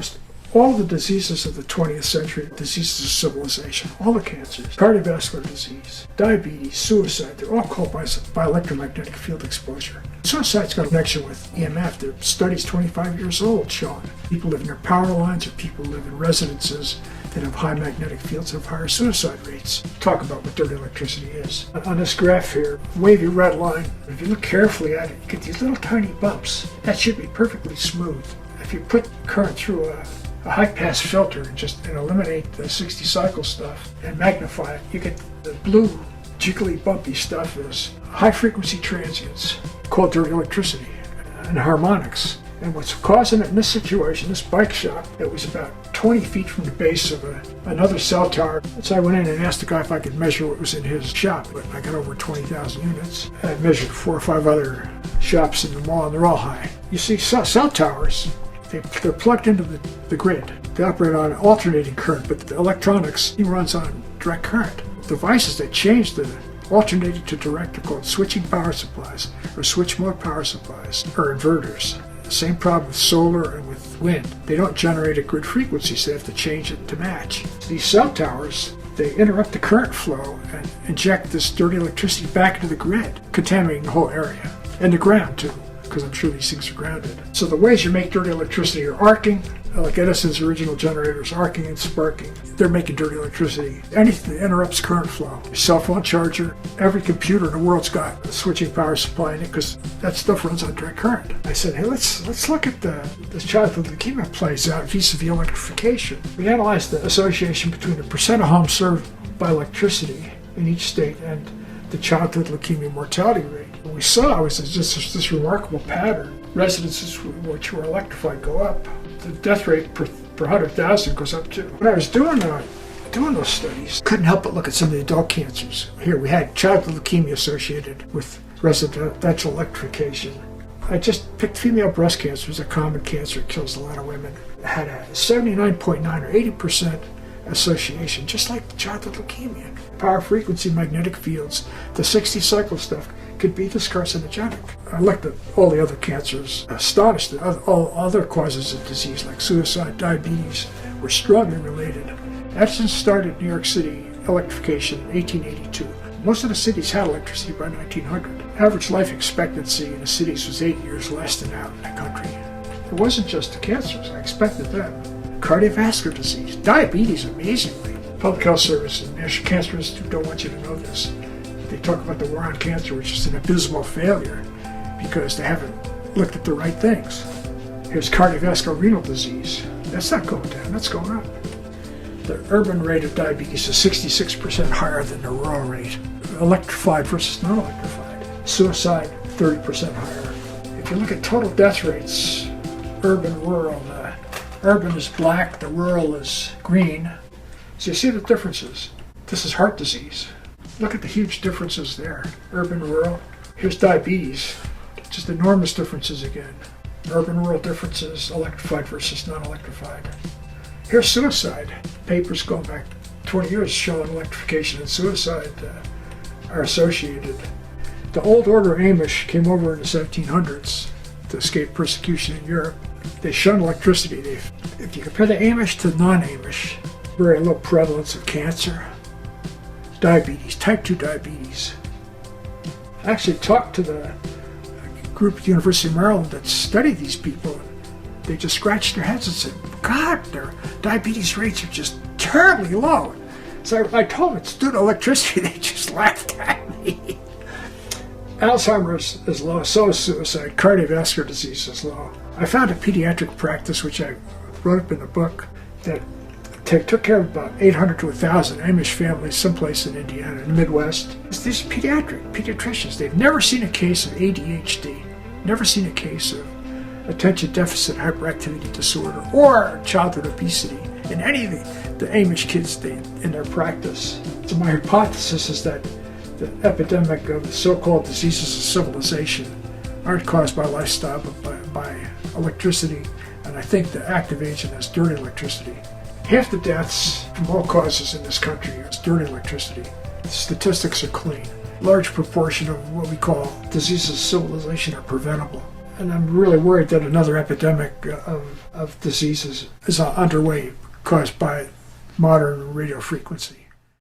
almost all the diseases of the 20th century, diseases of civilization, all the cancers, cardiovascular disease, diabetes, suicide, they're all caused by electromagnetic field exposure. Suicide's got a connection with EMF. There are studies 25 years old showing people live near power lines or people live in residences that have high magnetic fields have higher suicide rates. Talk about what dirty electricity is. On this graph here, wavy red line, if you look carefully at it, you get these little tiny bumps. That should be perfectly smooth. If you put current through a high-pass filter and eliminate the 60 cycle stuff and magnify it, you get the blue jiggly bumpy stuff is high-frequency transients called dirty electricity and harmonics. And what's causing it in this situation, this bike shop, it was about 20 feet from the base of another cell tower. So I went in and asked the guy if I could measure what was in his shop, but I got over 20,000 units. I measured 4 or 5 other shops in the mall, and they're all high. You see, cell towers, they're plugged into the grid. They operate on alternating current, but the electronics runs on direct current. Devices that change the alternating to direct are called switching power supplies, or switch mode power supplies, or inverters. Same problem with solar and with wind. They don't generate at grid frequency, so they have to change it to match. These cell towers, they interrupt the current flow and inject this dirty electricity back into the grid, contaminating the whole area. And the ground too, because I'm sure these things are grounded. So the ways you make dirty electricity are arcing, like Edison's original generators, arcing and sparking. They're making dirty electricity. Anything that interrupts current flow. Your cell phone charger, every computer in the world's got a switching power supply in it because that stuff runs on direct current. I said, hey, let's look at this childhood leukemia plays out vis-a-vis electrification. We analyzed the association between the percent of homes served by electricity in each state and the childhood leukemia mortality rate. What we saw was just this remarkable pattern. Residences which were electrified go up. The death rate per 100,000 goes up too. When I was doing those studies, couldn't help but look at some of the adult cancers. Here we had childhood leukemia associated with residential electrification. I just picked female breast cancer as a common cancer. It kills a lot of women. It had a 79.9 or 80% association, just like childhood leukemia. Power frequency magnetic fields, the 60 cycle stuff, could be this carcinogenic. I looked at all the other cancers, astonished that all other causes of disease like suicide, diabetes, were strongly related. Edison started New York City electrification in 1882. Most of the cities had electricity by 1900. Average life expectancy in the cities was 8 years less than out in the country. It wasn't just the cancers, I expected them. Cardiovascular disease, diabetes, amazingly. Public Health Service and National Cancer Institute don't want you to know this. They talk about the war on cancer, which is an abysmal failure because they haven't looked at the right things. Here's cardiovascular renal disease. That's not going down, that's going up. The urban rate of diabetes is 66% higher than the rural rate. Electrified versus non-electrified. Suicide, 30% higher. If you look at total death rates, urban, rural, the urban is black, the rural is green. So you see the differences. This is heart disease. Look at the huge differences there. Urban, rural. Here's diabetes. Just enormous differences again. Urban, rural differences, electrified versus non-electrified. Here's suicide. Papers going back 20 years showing electrification and suicide are associated. The old order Amish came over in the 1700s to escape persecution in Europe. They shunned electricity. If you compare the Amish to non-Amish, very low prevalence of cancer. Diabetes, type 2 diabetes. I actually talked to the group at the University of Maryland that studied these people. They just scratched their heads and said, God, their diabetes rates are just terribly low. So I told them it's due to electricity. They just laughed at me. Alzheimer's is low, so is suicide. Cardiovascular disease is low. I found a pediatric practice, which I wrote up in the book, that took care of about 800 to 1,000 Amish families someplace in Indiana, in the Midwest. These are pediatricians. They've never seen a case of ADHD, never seen a case of attention deficit hyperactivity disorder or childhood obesity in any of the Amish kids in their practice. So my hypothesis is that the epidemic of so-called diseases of civilization aren't caused by lifestyle but by electricity, and I think the active agent is dirty electricity. Half the deaths from all causes in this country is dirty electricity. The statistics are clean. Large proportion of what we call diseases of civilization are preventable. And I'm really worried that another epidemic of diseases is underway caused by modern radio frequency.